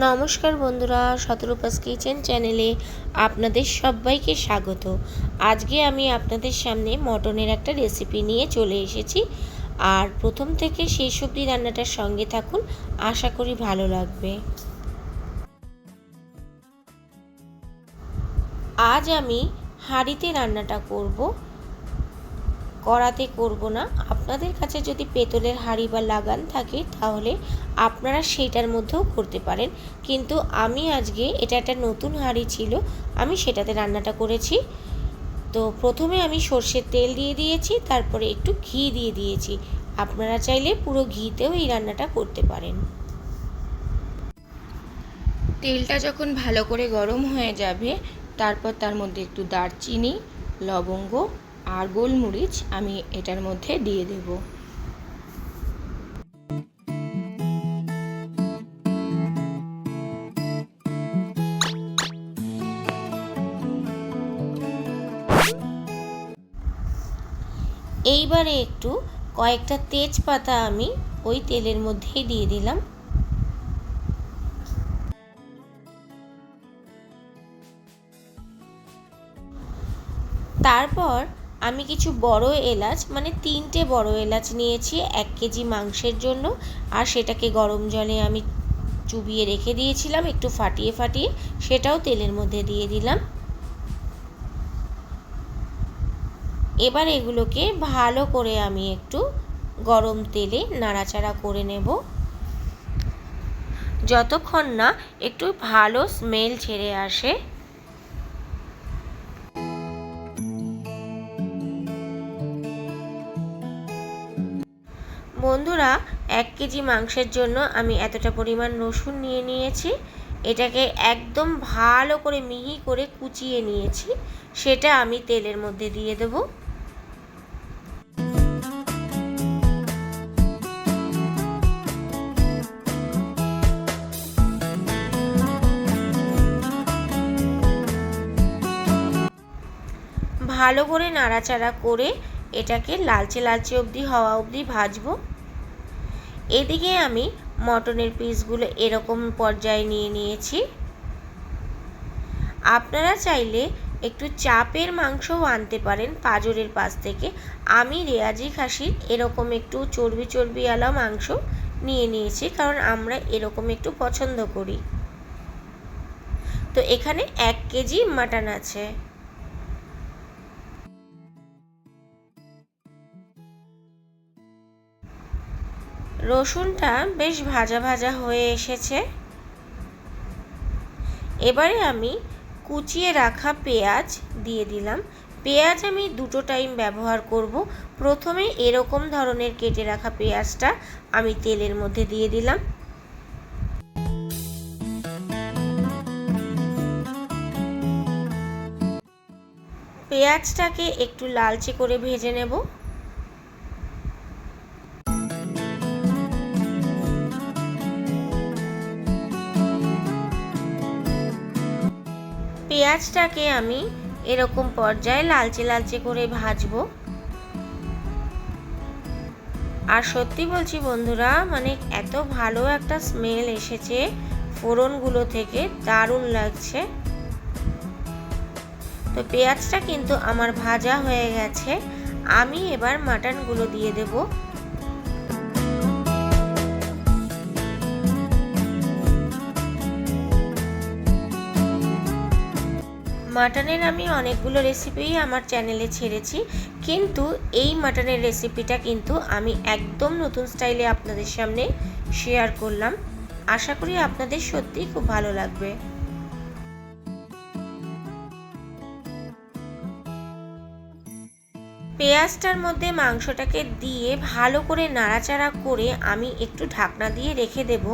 নমস্কার বন্ধুরা, শতরূপাস কিচেন চ্যানেলে আপনাদের সবাইকে স্বাগত। আজকে আমি আপনাদের সামনে মটনের একটা রেসিপি নিয়ে চলে এসেছি। আর প্রথম থেকে শেষ অবধি রান্নাটার সঙ্গে থাকুন, আশা করি ভালো লাগবে। আজ আমি হাঁড়িতে রান্নাটা করব, কড়াতে করব না। আপনাদের কাছে যদি পেতলের হাঁড়ি বা লাগান থাকে তাহলে আপনারা সেইটার মধ্যেও করতে পারেন, কিন্তু আমি আজকে এটা একটা নতুন হাঁড়ি ছিল, আমি সেটাতে রান্নাটা করেছি। তো প্রথমে আমি সর্ষের তেল দিয়ে দিয়েছি, তারপরে একটু ঘি দিয়ে দিয়েছি। আপনারা চাইলে পুরো ঘিতেও এই রান্নাটা করতে পারেন। তেলটা যখন ভালো করে গরম হয়ে যাবে, তারপর তার মধ্যে একটু দারচিনি, লবঙ্গ আর গোলমরিচ আমি এটার মধ্যে দিয়ে দেব। এইবারে একটু কয়েকটা তেজপাতা আমি ওই তেলের মধ্যেই দিয়ে দিলাম। তারপর আমি কিছু বড় এলাচ, মানে 3টে বড় এলাচ নিয়েছি 1 কেজি মাংসের জন্য, আর সেটাকে গরম জলে আমি চুবিয়ে রেখে দিয়েছিলাম একটু ফাটিয়ে ফাটিয়ে, সেটাও তেলের মধ্যে দিয়ে দিলাম। এবার এগুলোকে ভালো করে আমি একটু গরম তেলে নাড়াচাড়া করে নেব, যতক্ষণ না একটু ভালো স্মেল ছেড়ে আসে। বন্ধুরা, 1 কেজি মাংসের জন্য আমি এতটা পরিমাণ রসুন নিয়ে নিয়েছি। এটাকে একদম ভালো করে মিহি করে কুচিয়ে নিয়েছি, সেটা আমি তেলের মধ্যে দিয়ে দেব। ভালো করে নাড়াচাড়া করে এটাকে লালচে লালচে অবধি হওয়া অবধি ভাজবো। এদিকে আমি মটনের পিসগুলো এরকম পর্যায়ে নিয়ে নিয়েছি। আপনারা চাইলে একটু চাপের মাংসও আনতে পারেন পাঁজরের পাশ থেকে। আমি রেয়াজি খাসির এরকম একটু চর্বি চর্বিওয়ালা মাংস নিয়ে নিয়েছি, কারণ আমরা এরকম একটু পছন্দ করি। তো এখানে 1 কেজি মাটন আছে। রসুনটা বেশ ভাজা ভাজা হয়ে এসেছে। এবারে আমি কুচিয়ে রাখা পেঁয়াজ দিয়ে দিলাম। পেঁয়াজ আমি দুটো টাইম ব্যবহার করব। প্রথমে এরকম ধরনের কেটে রাখা পেঁয়াজটা আমি তেলের মধ্যে দিয়ে দিলাম। পেঁয়াজটাকে একটু লালচে করে ভেজে নেব। পেঁয়াজটাকে আমি এরকম পর্যায়ে লালচে লালচে করে ভাজবো। আর সত্যি বলছি বন্ধুরা, মানে এত ভালো একটা স্মেল এসেছে ফোড়নগুলো থেকে, দারুণ লাগছে। তো পেঁয়াজটা কিন্তু আমার ভাজা হয়ে গেছে। আমি এবার মাটনগুলো দিয়ে দেব। মাটনের আমি অনেকগুলো রেসিপিই আমার চ্যানেলে ছেড়েছি, কিন্তু এই মাটনের রেসিপিটা কিন্তু আমি একদম নতুন স্টাইলে আপনাদের সামনে শেয়ার করলাম। আশা করি আপনাদের সত্যিই খুব ভালো লাগবে। পেঁয়াজটার মধ্যে মাংসটাকে দিয়ে ভালো করে নাড়াচাড়া করে আমি একটু ঢাকনা দিয়ে রেখে দেব।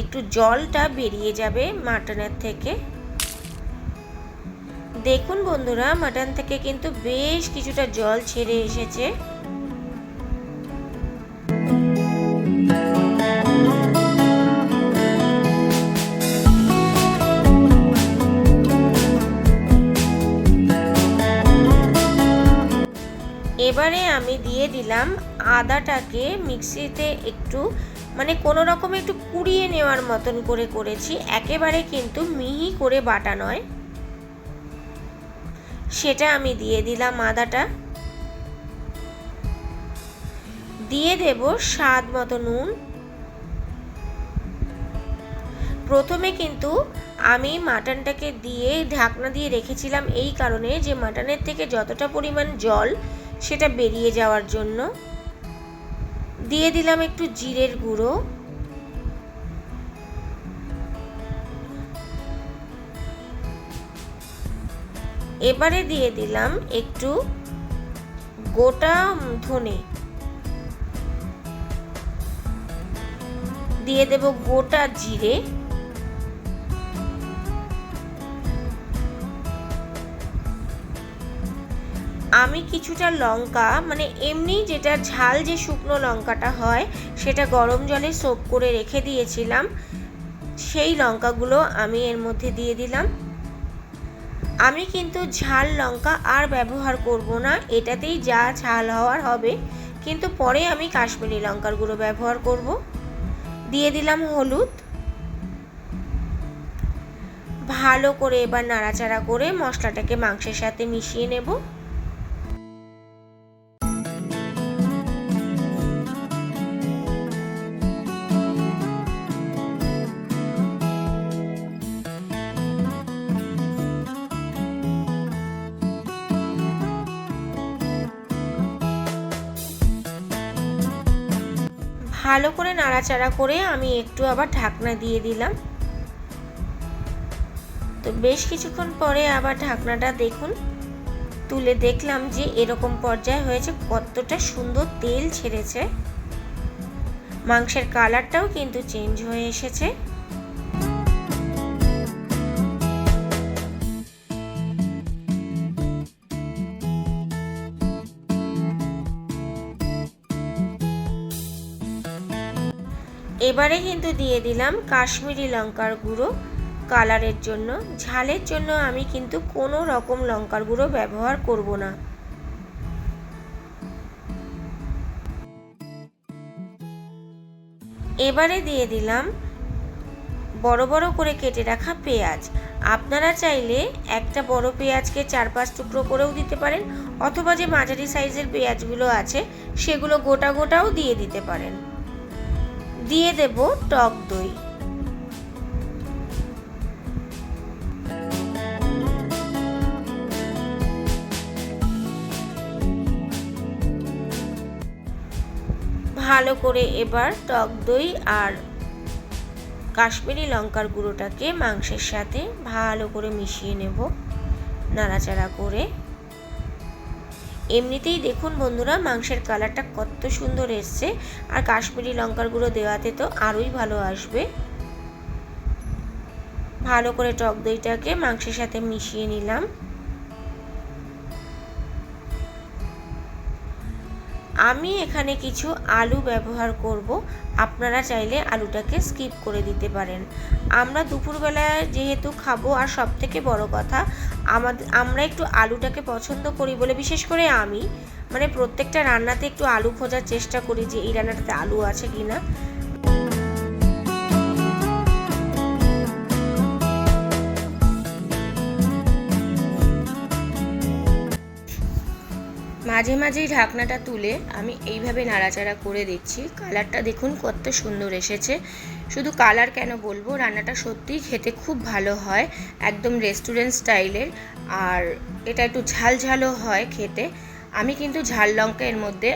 একটু জলটা বেরিয়ে যাবে মাটনের থেকে। দেখুন বন্ধুরা, মাটন থেকে কিন্তু বেশ কিছুটা জল ছেড়ে এসেছে। এবারে আমি দিয়ে দিলাম আদাটাকে মিক্সিতে একটু মানে কোনো রকম একটু কুড়িয়ে নেওয়ার মতন করে করেছি, একেবারে কিন্তু মিহি করে বাটা নয়। সেটা আমি দিয়ে দিলাম আদাটা, দিয়ে দেব স্বাদ মতো নুন। প্রথমে কিন্তু আমি মাটনটাকে দিয়ে ঢাকনা দিয়ে রেখেছিলাম এই কারণে যে মাটনের থেকে যতটা পরিমাণ জল সেটা বেরিয়ে যাওয়ার জন্য। দিয়ে দিলাম একটু জিরের গুঁড়ো, এবারে দিয়ে দিলাম একটু গোটা ধনে, দিয়ে দেব গোটা জিরে, আমি কিছুটা লঙ্কা মানে এমনি যেটা ঝাল যে শুকনো লঙ্কাটা হয় সেটা গরম জলে সোক করে রেখে দিয়েছিলাম, সেই লঙ্কাগুলো আমি এর মধ্যে দিয়ে দিলাম। আমি কিন্তু ঝাল লঙ্কা আর ব্যবহার করব না, এটাতেই যা ঝাল হওয়ার হবে, কিন্তু পরে আমি কাশ্মীরি লঙ্কার গুঁড়ো ব্যবহার করব। দিয়ে দিলাম হলুদ। ভালো করে এবার নাড়াচাড়া করে মশলাটাকে মাংসের সাথে মিশিয়ে নেব। ভালো করে নাড়াচাড়া করে আমি একটু আবার ঢাকনা দিয়ে দিলাম। তো বেশ কিছুক্ষণ পরে আবার ঢাকনাটা দেখুন তুলে দেখলাম যে এরকম পর্যায়ে হয়েছে, কতটা সুন্দর তেল ছেড়েছে, মাংসের কালারটাও কিন্তু চেঞ্জ হয়ে এসেছে। এবারে কিন্তু দিয়ে দিলাম কাশ্মীরি লঙ্কার গুঁড়ো কালারের জন্য। ঝালের জন্য আমি কিন্তু কোনো রকম লঙ্কার গুঁড়ো ব্যবহার করব না। এবারে দিয়ে দিলাম বড় বড় করে কেটে রাখা পেঁয়াজ। আপনারা চাইলে একটা বড় পেঁয়াজকে 4-5 টুকরো করেও দিতে পারেন, অথবা যে মাঝারি সাইজের পেঁয়াজগুলো আছে সেগুলো গোটা গোটাও দিয়ে দিতে পারেন। দিয়ে দেব টক দই। ভালো করে এবার টক দই আর কাশ্মীরি লঙ্কার গুঁড়োটাকে মাংসের সাথে ভালো করে মিশিয়ে নেব নাড়াচাড়া করে। এমনিতেই দেখুন বন্ধুরা মাংসের কালারটা কত সুন্দর এসছে, আর কাশ্মীরি লঙ্কার গুঁড়ো দেওয়াতে তো আরোই ভালো আসবে। ভালো করে টক দইটাকে মাংসের সাথে মিশিয়ে নিলাম। আমি এখানে কিছু আলু ব্যবহার করব, আপনারা চাইলে আলুটাকে স্কিপ করে দিতে পারেন। আমরা দুপুরবেলায় যেহেতু খাবো, আর সবথেকে বড় কথা আমরা একটু আলুটাকে পছন্দ করি বলে, বিশেষ করে আমি মানে প্রত্যেকটা রান্নাতে একটু আলু খোঁজার চেষ্টা করি যে এই রান্নাটাতে আলু আছে কিনা। মাঝে মাঝেই ঢাকনাটা তুলে আমি এইভাবে নাড়াচাড়া করে দিচ্ছি। কালারটা দেখুন কত সুন্দর এসেছে। শুধু কালার কেন বলবো, রান্নাটা সত্যিই খেতে খুব ভালো হয়, একদম রেস্টুরেন্ট স্টাইলের। আর এটা একটু ঝাল ঝালও হয় খেতে। আমি কিন্তু ঝাল লঙ্কা এর মধ্যে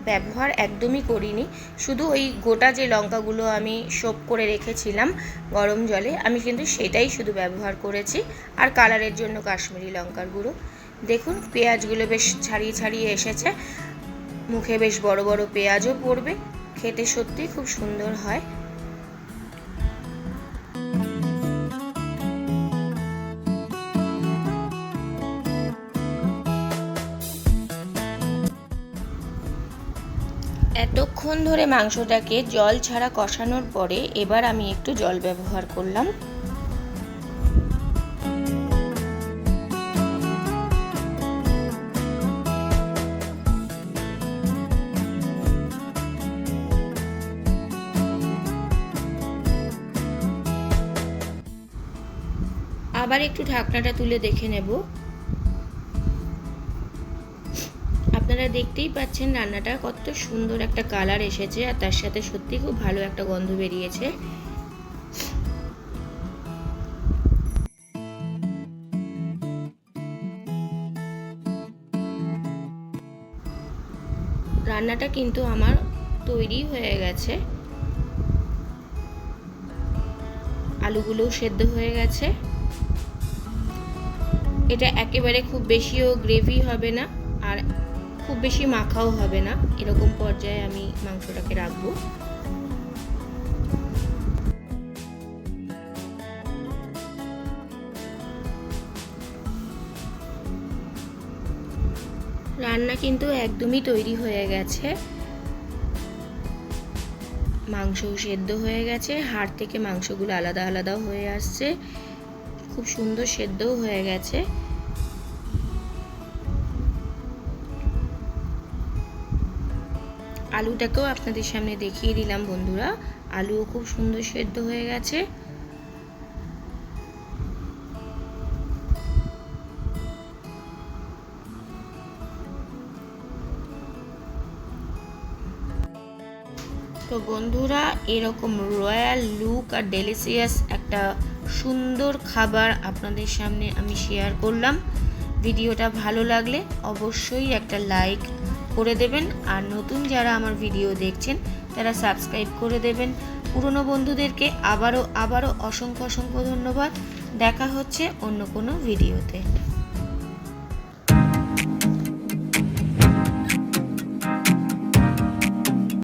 ব্যবহার একদমই করিনি, শুধু ওই গোটা যে লঙ্কাগুলো আমি সোক করে রেখেছিলাম গরম জলে, আমি কিন্তু সেটাই শুধু ব্যবহার করেছি। আর কালারের জন্য কাশ্মীরি লঙ্কার গুঁড়ো। দেখুন পেঁয়াজগুলো বেশ ছাড়িয়ে ছাড়িয়ে এসেছে, মুখে বেশ বড় বড় পেঁয়াজও পড়বে, খেতে সত্যি খুব সুন্দর হয়। এতক্ষণ ধরে মাংসটাকে জল ছাড়া কষানোর পরে এবার আমি একটু জল ব্যবহার করলাম। আবার একটু ঢাকনাটা তুলে দেখে নেব। আপনারা দেখতেই পাচ্ছেন রান্নাটা কত সুন্দর একটা কালার এসেছে, আর তার সাথে সত্যি খুব ভালো একটা গন্ধ বেরিয়েছে। রান্নাটা কিন্তু আমার তৈরি হয়ে গেছে। আলুগুলোও সেদ্ধ হয়ে গেছে। এটা একেবারে খুব বেশিও গ্রেভি হবে না, আর খুব বেশি মাখাও হবে না, এরকম পর্যায়ে আমি মাংসটাকে রাখবো। রান্না কিন্তু একদমই তৈরি হয়ে গেছে। মাংসও সেদ্ধ হয়ে গেছে, হাড় থেকে মাংসগুলো আলাদা আলাদা হয়ে আসছে, খুব সুন্দর সেদ্ধও হয়ে গেছে। আলুটাকেও আপনাদের সামনে দেখিয়ে দিলাম বন্ধুরা, আলুও খুব সুন্দর সেদ্ধ হয়ে গেছে। তো বন্ধুরা, এরকম রয়্যাল লুক আর ডেলিশিয়াস একটা সুন্দর খাবার আপনাদের সামনে আমি শেয়ার করলাম। ভিডিওটা ভালো লাগলে অবশ্যই একটা লাইক করে দেবেন, আর নতুন যারা আমার ভিডিও দেখছেন তারা সাবস্ক্রাইব করে দেবেন। পুরনো বন্ধুদেরকে আবারও অসংখ্য ধন্যবাদ। দেখা হচ্ছে অন্য কোনো ভিডিওতে।